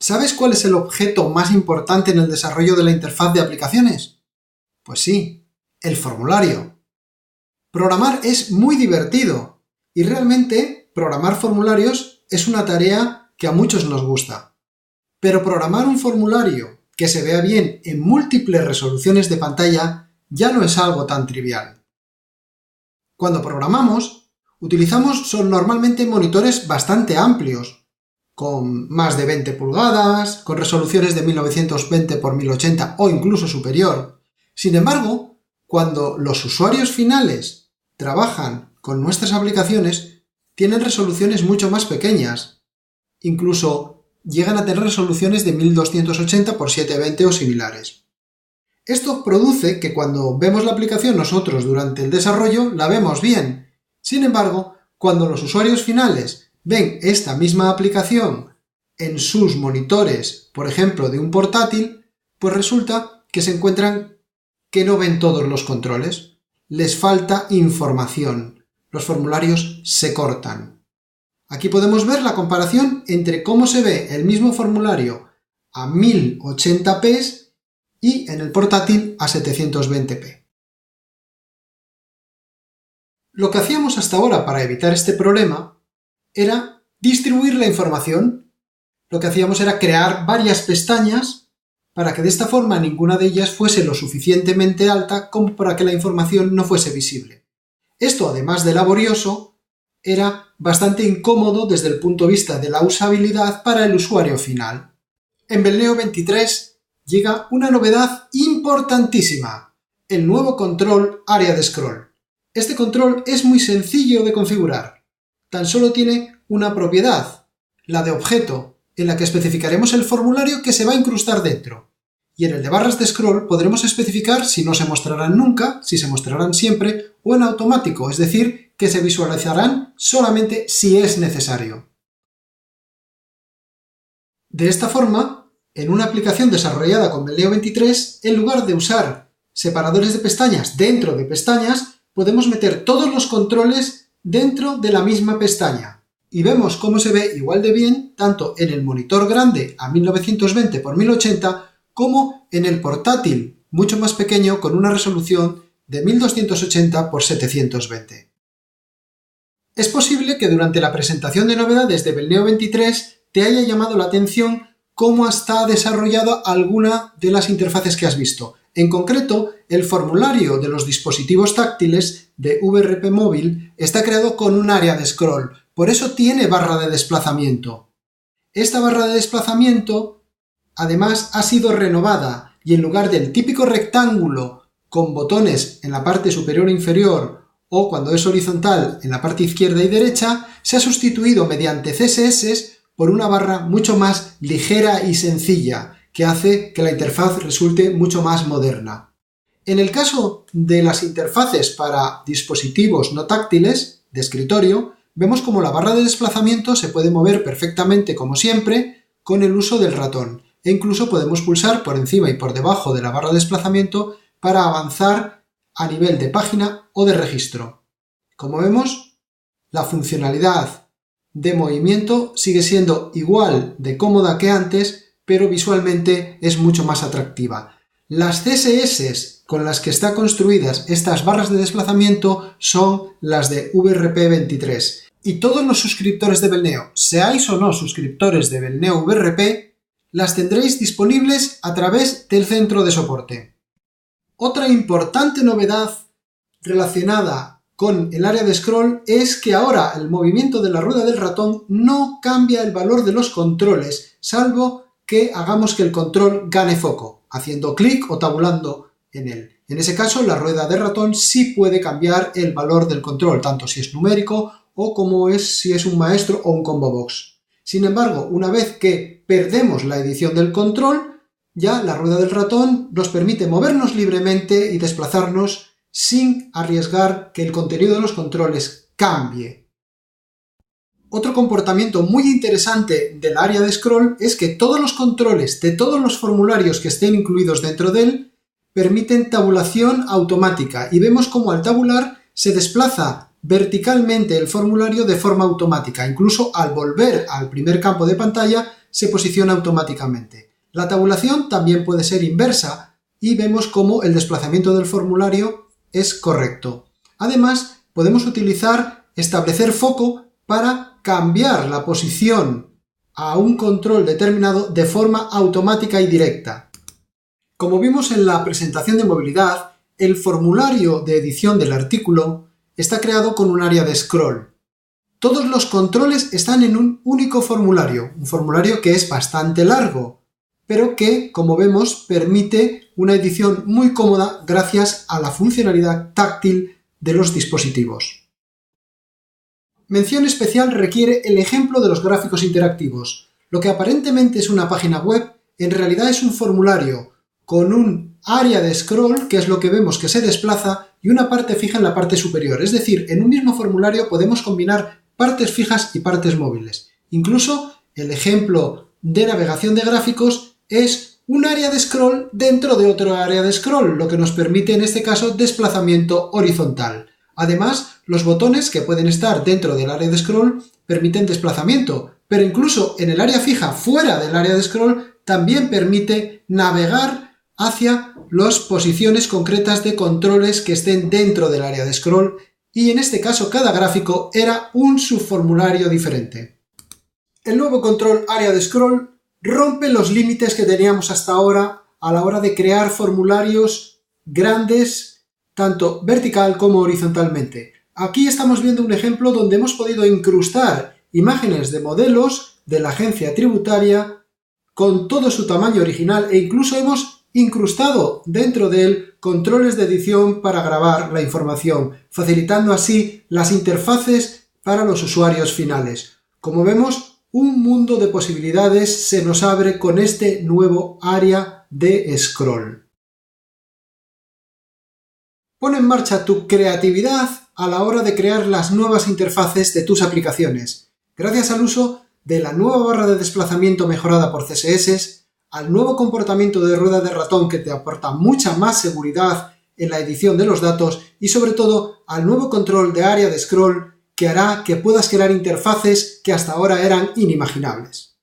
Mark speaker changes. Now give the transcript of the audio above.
Speaker 1: ¿Sabes cuál es el objeto más importante en el desarrollo de la interfaz de aplicaciones? Pues sí, el formulario. Programar es muy divertido y realmente programar formularios es una tarea que a muchos nos gusta. Pero programar un formulario que se vea bien en múltiples resoluciones de pantalla ya no es algo tan trivial. Cuando programamos, utilizamos normalmente monitores bastante amplios, con más de 20 pulgadas, con resoluciones de 1920 x 1080 o incluso superior. Sin embargo, cuando los usuarios finales trabajan con nuestras aplicaciones, tienen resoluciones mucho más pequeñas. Incluso llegan a tener resoluciones de 1280 x 720 o similares. Esto produce que cuando vemos la aplicación nosotros durante el desarrollo la vemos bien. Sin embargo, cuando los usuarios finales ven esta misma aplicación en sus monitores, por ejemplo de un portátil, pues resulta que se encuentran que no ven todos los controles. Les falta información. Los formularios se cortan. Aquí podemos ver la comparación entre cómo se ve el mismo formulario a 1080p y en el portátil a 720p. Lo que hacíamos hasta ahora para evitar este problema era distribuir la información. Lo que hacíamos era crear varias pestañas para que de esta forma ninguna de ellas fuese lo suficientemente alta como para que la información no fuese visible. Esto, además de laborioso, era bastante incómodo desde el punto de vista de la usabilidad para el usuario final. En Belneo 23 llega una novedad importantísima, el nuevo control área de scroll. Este control es muy sencillo de configurar. Tan solo tiene una propiedad, la de objeto, en la que especificaremos el formulario que se va a incrustar dentro. Y en el de barras de scroll podremos especificar si no se mostrarán nunca, si se mostrarán siempre o en automático, es decir, que se visualizarán solamente si es necesario. De esta forma, en una aplicación desarrollada con Belneo 23, en lugar de usar separadores de pestañas dentro de pestañas, podemos meter todos los controles dentro de la misma pestaña. Y vemos cómo se ve igual de bien tanto en el monitor grande a 1920 x 1080 como en el portátil mucho más pequeño con una resolución de 1280 x 720. Es posible que durante la presentación de novedades de Belneo 23 te haya llamado la atención cómo está desarrollada alguna de las interfaces que has visto. En concreto, el formulario de los dispositivos táctiles de VRP móvil está creado con un área de scroll, por eso tiene barra de desplazamiento. Esta barra de desplazamiento, además, ha sido renovada y en lugar del típico rectángulo con botones en la parte superior e inferior o cuando es horizontal en la parte izquierda y derecha, se ha sustituido mediante CSS por una barra mucho más ligera y sencilla, que hace que la interfaz resulte mucho más moderna. En el caso de las interfaces para dispositivos no táctiles, de escritorio, vemos como la barra de desplazamiento se puede mover perfectamente como siempre con el uso del ratón, e incluso podemos pulsar por encima y por debajo de la barra de desplazamiento para avanzar a nivel de página o de registro. Como vemos, la funcionalidad de movimiento sigue siendo igual de cómoda que antes, pero visualmente es mucho más atractiva. Las CSS con las que están construidas estas barras de desplazamiento son las de VRP 23 y todos los suscriptores de Belneo, seáis o no suscriptores de Belneo VRP, las tendréis disponibles a través del centro de soporte. Otra importante novedad relacionada con el área de scroll es que ahora el movimiento de la rueda del ratón no cambia el valor de los controles, salvo que hagamos que el control gane foco, haciendo clic o tabulando en él. En ese caso, la rueda de ratón sí puede cambiar el valor del control, tanto si es numérico o como si es un maestro o un combo box. Sin embargo, una vez que perdemos la edición del control, ya la rueda del ratón nos permite movernos libremente y desplazarnos sin arriesgar que el contenido de los controles cambie. Otro comportamiento muy interesante del área de scroll es que todos los controles de todos los formularios que estén incluidos dentro de él permiten tabulación automática y vemos cómo al tabular se desplaza verticalmente el formulario de forma automática. Incluso al volver al primer campo de pantalla se posiciona automáticamente. La tabulación también puede ser inversa y vemos cómo el desplazamiento del formulario es correcto. Además, podemos establecer foco para cambiar la posición a un control determinado de forma automática y directa. Como vimos en la presentación de movilidad, el formulario de edición del artículo está creado con un área de scroll. Todos los controles están en un único formulario, un formulario que es bastante largo, pero que, como vemos, permite una edición muy cómoda gracias a la funcionalidad táctil de los dispositivos. Mención especial requiere el ejemplo de los gráficos interactivos. Lo que aparentemente es una página web, en realidad es un formulario con un área de scroll, que es lo que vemos que se desplaza, y una parte fija en la parte superior. Es decir, en un mismo formulario podemos combinar partes fijas y partes móviles. Incluso el ejemplo de navegación de gráficos es un área de scroll dentro de otro área de scroll, lo que nos permite en este caso desplazamiento horizontal. Además, los botones que pueden estar dentro del área de scroll permiten desplazamiento, pero incluso en el área fija fuera del área de scroll también permite navegar hacia las posiciones concretas de controles que estén dentro del área de scroll, y en este caso cada gráfico era un subformulario diferente. El nuevo control área de scroll rompe los límites que teníamos hasta ahora a la hora de crear formularios grandes, tanto vertical como horizontalmente. Aquí estamos viendo un ejemplo donde hemos podido incrustar imágenes de modelos de la agencia tributaria con todo su tamaño original e incluso hemos incrustado dentro de él controles de edición para grabar la información, facilitando así las interfaces para los usuarios finales. Como vemos, un mundo de posibilidades se nos abre con este nuevo área de scroll. Pon en marcha tu creatividad a la hora de crear las nuevas interfaces de tus aplicaciones, gracias al uso de la nueva barra de desplazamiento mejorada por CSS, al nuevo comportamiento de rueda de ratón que te aporta mucha más seguridad en la edición de los datos y sobre todo al nuevo control de área de scroll que hará que puedas crear interfaces que hasta ahora eran inimaginables.